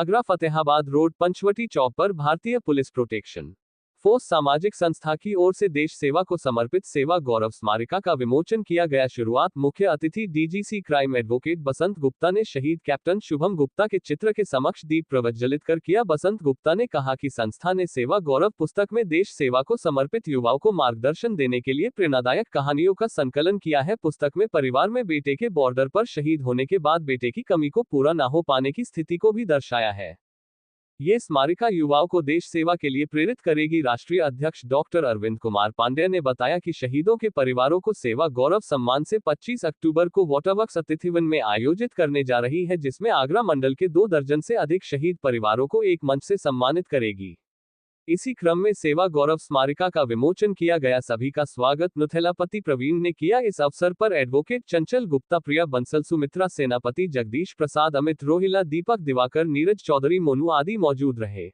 Agra Fatehabad road Panchavati चौक पर भारतीय police protection force सामाजिक संस्था की ओर से देश सेवा को समर्पित सेवा गौरव स्मारिका का विमोचन किया गया। शुरुआत मुख्य अतिथि डीजीसी क्राइम एडवोकेट बसंत गुप्ता ने शहीद कैप्टन शुभम गुप्ता के चित्र के समक्ष दीप प्रज्वलित कर किया। बसंत गुप्ता ने कहा कि संस्था ने सेवा गौरव पुस्तक में देश सेवा को समर्पित युवाओं को मार्गदर्शन देने के लिए प्रेरणादायक कहानियों का संकलन किया है। पुस्तक में परिवार में बेटे के बॉर्डर पर शहीद होने के बाद बेटे की कमी को पूरा न हो पाने की स्थिति को भी दर्शाया है। ये स्मारिका युवाओं को देश सेवा के लिए प्रेरित करेगी। राष्ट्रीय अध्यक्ष डॉक्टर अरविंद कुमार पांडेय ने बताया कि शहीदों के परिवारों को सेवा गौरव सम्मान से 25 अक्टूबर को वाटरवर्क्स अतिथिवन में आयोजित करने जा रही है, जिसमें आगरा मंडल के 2 दर्जन से अधिक शहीद परिवारों को एक मंच से सम्मानित करेगी। इसी क्रम में सेवा गौरव स्मारिका का विमोचन किया गया। सभी का स्वागत नुथेलापति प्रवीण ने किया। इस अवसर पर एडवोकेट चंचल गुप्ता, प्रिया बंसल, सुमित्रा सेनापति, जगदीश प्रसाद, अमित रोहिला, दीपक दिवाकर, नीरज चौधरी, मोनू आदि मौजूद रहे।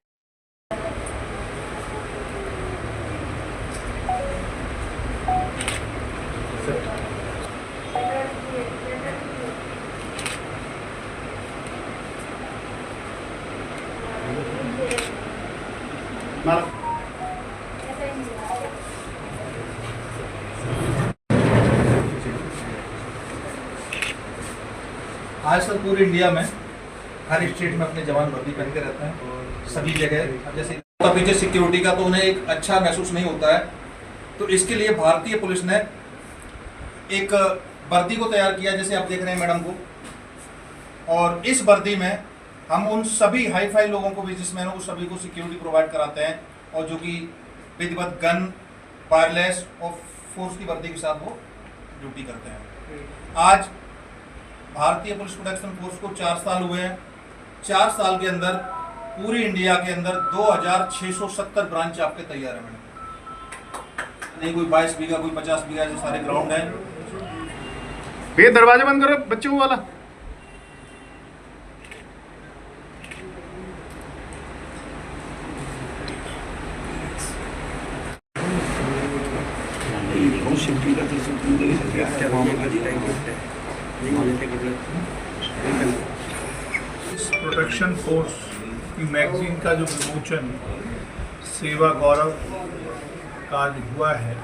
आज तक पूरे इंडिया में हर स्टेट में अपने जवान वर्दी पहन के रहते हैं सभी जगह। जैसे पीछे सिक्योरिटी का तो उन्हें एक अच्छा महसूस नहीं होता है, तो इसके लिए भारतीय पुलिस ने एक वर्दी को तैयार किया, जैसे आप देख रहे हैं मैडम को। और इस वर्दी में हम उन सभी हाई फाई लोगों को, बिजनेसमैनों को, सभी को सिक्योरिटी प्रोवाइड कराते हैं, और जो कि विधिवत गन, वायरलेस और फोर्स की वर्दी के साथ वो ड्यूटी करते हैं। आज भारतीय पुलिस प्रोटेक्शन फोर्स को 4 साल हुए हैं। 4 साल के अंदर पूरी इंडिया के अंदर 2670 ब्रांच आपके तैयार है मैडम। नहीं कोई 22 बीघा, कोई 50 बीघा, जो सारे ग्राउंड हैं। भैया दरवाजा बंद करो, बच्चों वाला। इस प्रोटेक्शन फोर्स की मैगजीन का जो विमोचन सेवा गौरव का आज हुआ है,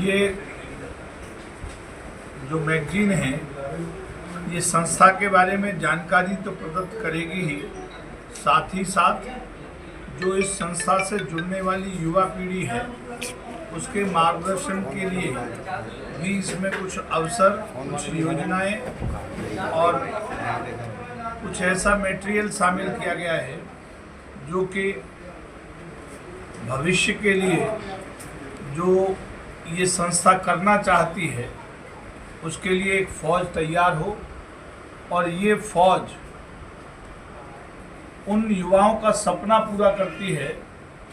ये जो मैगजीन है ये संस्था के बारे में जानकारी तो प्रदत्त करेगी ही, साथ ही साथ जो इस संस्था से जुड़ने वाली युवा पीढ़ी है उसके मार्गदर्शन के लिए भी इसमें कुछ अवसर, कुछ योजनाएं और कुछ ऐसा मटेरियल शामिल किया गया है जो कि भविष्य के लिए जो ये संस्था करना चाहती है उसके लिए एक फौज तैयार हो, और ये फौज उन युवाओं का सपना पूरा करती है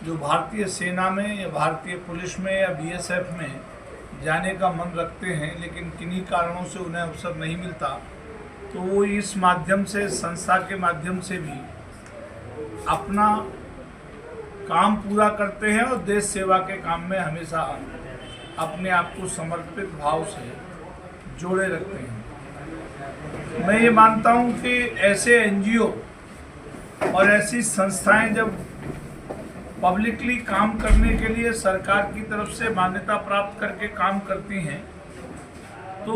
जो भारतीय सेना में या भारतीय पुलिस में या बीएसएफ में जाने का मन रखते हैं, लेकिन किन्हीं कारणों से उन्हें अवसर नहीं मिलता। तो वो इस माध्यम से, संस्था के माध्यम से भी अपना काम पूरा करते हैं और देश सेवा के काम में हमेशा अपने आप को समर्पित भाव से जोड़े रखते हैं। मैं ये मानता हूँ कि ऐसे एनजीओ और ऐसी संस्थाएं जब पब्लिकली काम करने के लिए सरकार की तरफ से मान्यता प्राप्त करके काम करती हैं, तो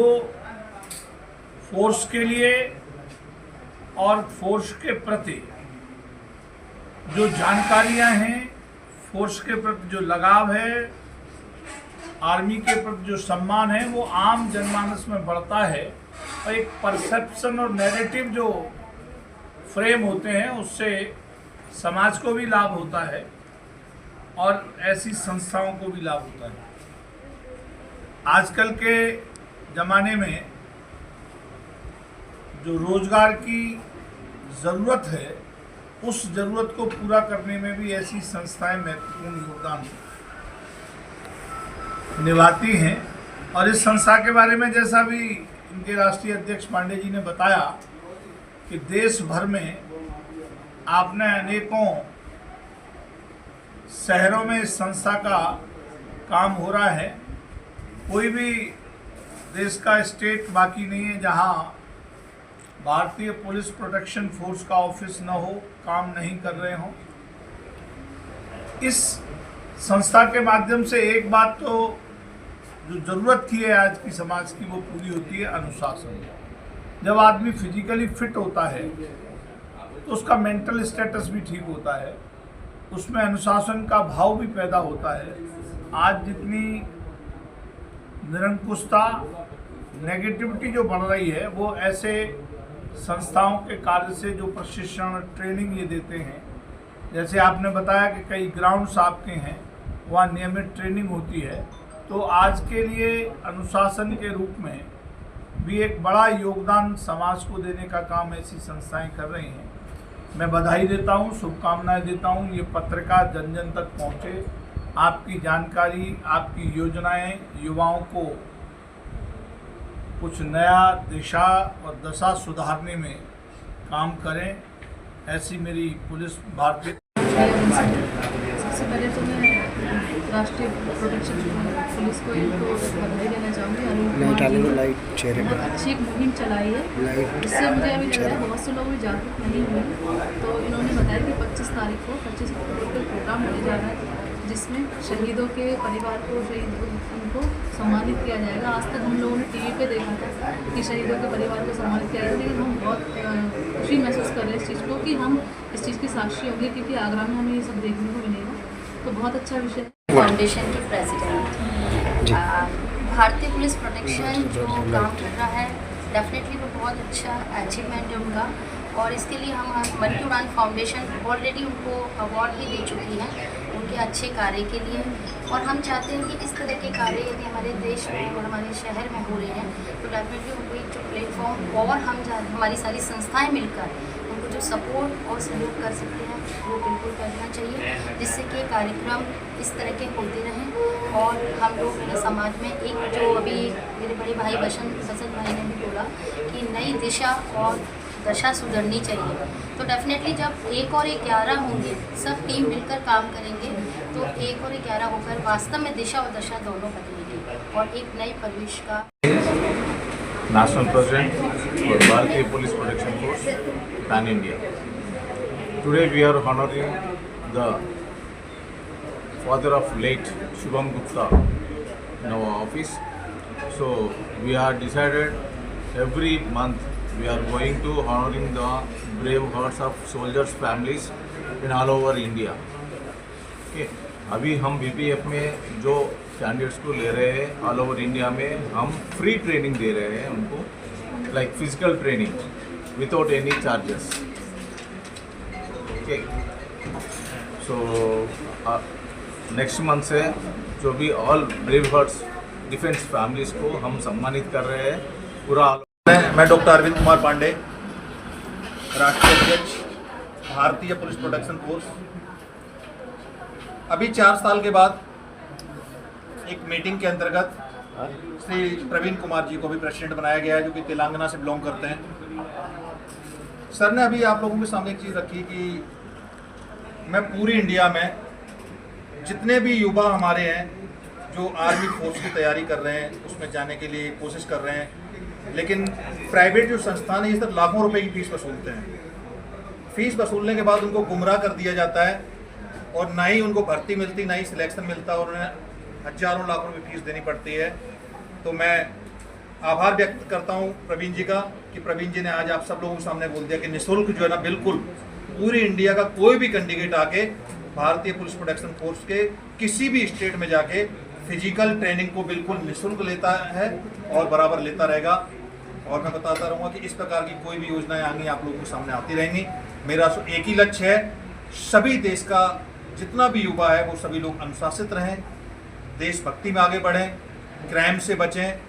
फोर्स के लिए और फोर्स के प्रति जो जानकारियां हैं, फोर्स के प्रति जो लगाव है, आर्मी के प्रति जो सम्मान है, वो आम जनमानस में बढ़ता है, और एक परसेप्शन और नैरेटिव जो फ्रेम होते हैं उससे समाज को भी लाभ होता है और ऐसी संस्थाओं को भी लाभ होता है। आजकल के ज़माने में जो रोजगार की ज़रूरत है, उस ज़रूरत को पूरा करने में भी ऐसी संस्थाएं महत्वपूर्ण योगदान निभाती हैं। और इस संस्था के बारे में जैसा भी इनके राष्ट्रीय अध्यक्ष पांडे जी ने बताया कि देश भर में आपने अनेकों शहरों में इस संस्था का काम हो रहा है। कोई भी देश का स्टेट बाकी नहीं है जहां भारतीय पुलिस प्रोटेक्शन फोर्स का ऑफिस न हो, काम नहीं कर रहे हों। इस संस्था के माध्यम से एक बात तो जो ज़रूरत की है आज की समाज की, वो पूरी होती है, अनुशासन। जब आदमी फिजिकली फिट होता है तो उसका मेंटल स्टेटस भी ठीक होता है, उसमें अनुशासन का भाव भी पैदा होता है। आज जितनी निरंकुशता, नेगेटिविटी जो बढ़ रही है, वो ऐसे संस्थाओं के कार्य से, जो प्रशिक्षण ट्रेनिंग ये देते हैं, जैसे आपने बताया कि कई ग्राउंड्स आपके हैं, वहाँ नियमित ट्रेनिंग होती है, तो आज के लिए अनुशासन के रूप में भी एक बड़ा योगदान समाज को देने का काम ऐसी संस्थाएं कर रही हैं। मैं बधाई देता हूँ, शुभकामनाएं देता हूँ। ये पत्रिका जन जन तक पहुँचे, आपकी जानकारी, आपकी योजनाएं युवाओं को कुछ नया दिशा और दशा सुधारने में काम करें, ऐसी मेरी पुलिस भारतीय। सबसे पहले तो मैं राष्ट्रीय प्रोटेक्शन पुलिस को इनको बधाई देना चाहूँगी। बहुत अच्छी एक मुहिम चलाई है, इससे मुझे अभी लग रहा है बहुत से लोग भी जागरूक नहीं हुए। तो इन्होंने बताया कि 25 तारीख को 25 अक्टूबर को प्रोग्राम होने जा रहा है, जिसमें शहीदों के परिवार को, उनको सम्मानित किया जाएगा। आज तक हम लोगों ने टीवी पे देखा था कि शहीदों के परिवार को सम्मानित किया जाएगा, लेकिन हम बहुत खुशी महसूस कर रहे हैं इस चीज़ को कि हम इस चीज़ की साक्षी होंगे, क्योंकि आगरा में हमें ये सब देखने को मिलेगा। तो बहुत अच्छा विषय है। फाउंडेशन के प्रेसिडेंट, भारतीय पुलिस प्रोटेक्शन जो काम कर रहा है, डेफिनेटली वो बहुत अच्छा अचीवमेंट है उनका। और इसके लिए हम मन की उड़ान फाउंडेशन ऑलरेडी उनको अवार्ड ही दे चुकी है उनके अच्छे कार्य के लिए। और हम चाहते हैं कि इस तरह के कार्य यदि हमारे देश में और हमारे शहर में हो रहे हैं, तो डेफिनेटली उनको एक जो प्लेटफॉर्म और हमारी सारी संस्थाएं मिलकर उनको जो सपोर्ट और सहयोग कर सकते हैं, वो बिल्कुल करना चाहिए, जिससे कि कार्यक्रम इस तरह के होते रहें। और हम लोग समाज में एक जो अभी मेरे बड़े भाई बसंत भाई ने भी बोला कि नई दिशा और दशा सुधरनी चाहिए, तो डेफिनेटली जब 1 और 11 होंगे, सब टीम मिलकर काम करेंगे, तो 1 और 11 होकर वास्तव में दिशा और दशा दोनों बदलेगी और एक नई परिवेश का। National President for Bharatiya Police Protection Force, Pan India. Today we are honoring the father of late Shubham Gupta in our office. So we are decided every month we are going to honoring the brave hearts of soldiers families in all over India. Okay. अभी हम BPF में जो candidates को ले रहे हैं all over India में, हम फ्री ट्रेनिंग दे रहे हैं उनको, like physical training without any charges. Okay, so next month से जो भी all brave hearts defence families को हम सम्मानित कर रहे हैं पूरा। मैं डॉक्टर अरविंद कुमार पांडे, राष्ट्रीय अध्यक्ष भारतीय पुलिस प्रोटेक्शन फोर्स। अभी 4 साल के बाद एक मीटिंग के अंतर्गत श्री प्रवीण कुमार जी को भी प्रेसिडेंट बनाया गया है, जो कि तेलंगाना से बिलोंग करते हैं। सर ने अभी आप लोगों के सामने एक चीज़ रखी कि मैं पूरी इंडिया में जितने भी युवा हमारे हैं जो आर्मी फोर्स की तैयारी कर रहे हैं, उसमें जाने के लिए कोशिश कर रहे हैं, लेकिन प्राइवेट जो संस्थान है, ये सब लाखों रुपए की फीस वसूलते हैं। फीस वसूलने के बाद उनको गुमराह कर दिया जाता है और ना ही उनको भर्ती मिलती, ना ही सिलेक्शन मिलता, और उन्हें हजारों लाख रुपए फीस देनी पड़ती है। तो मैं आभार व्यक्त करता हूं प्रवीण जी का कि प्रवीण जी ने आज आप सब लोगों के सामने बोल दिया कि निःशुल्क जो है ना, बिल्कुल पूरी इंडिया का कोई भी कैंडिडेट आके भारतीय पुलिस प्रोटेक्शन फोर्स के किसी भी स्टेट में जाके फिजिकल ट्रेनिंग को बिल्कुल निःशुल्क लेता है और बराबर लेता रहेगा। और मैं बताता रहूँगा कि इस प्रकार की कोई भी योजनाएं आगे आप लोगों के सामने आती रहेंगी। मेरा एक ही लक्ष्य है, सभी देश का जितना भी युवा है वो सभी लोग अनुशासित रहें, देशभक्ति में आगे बढ़ें, क्राइम से बचें,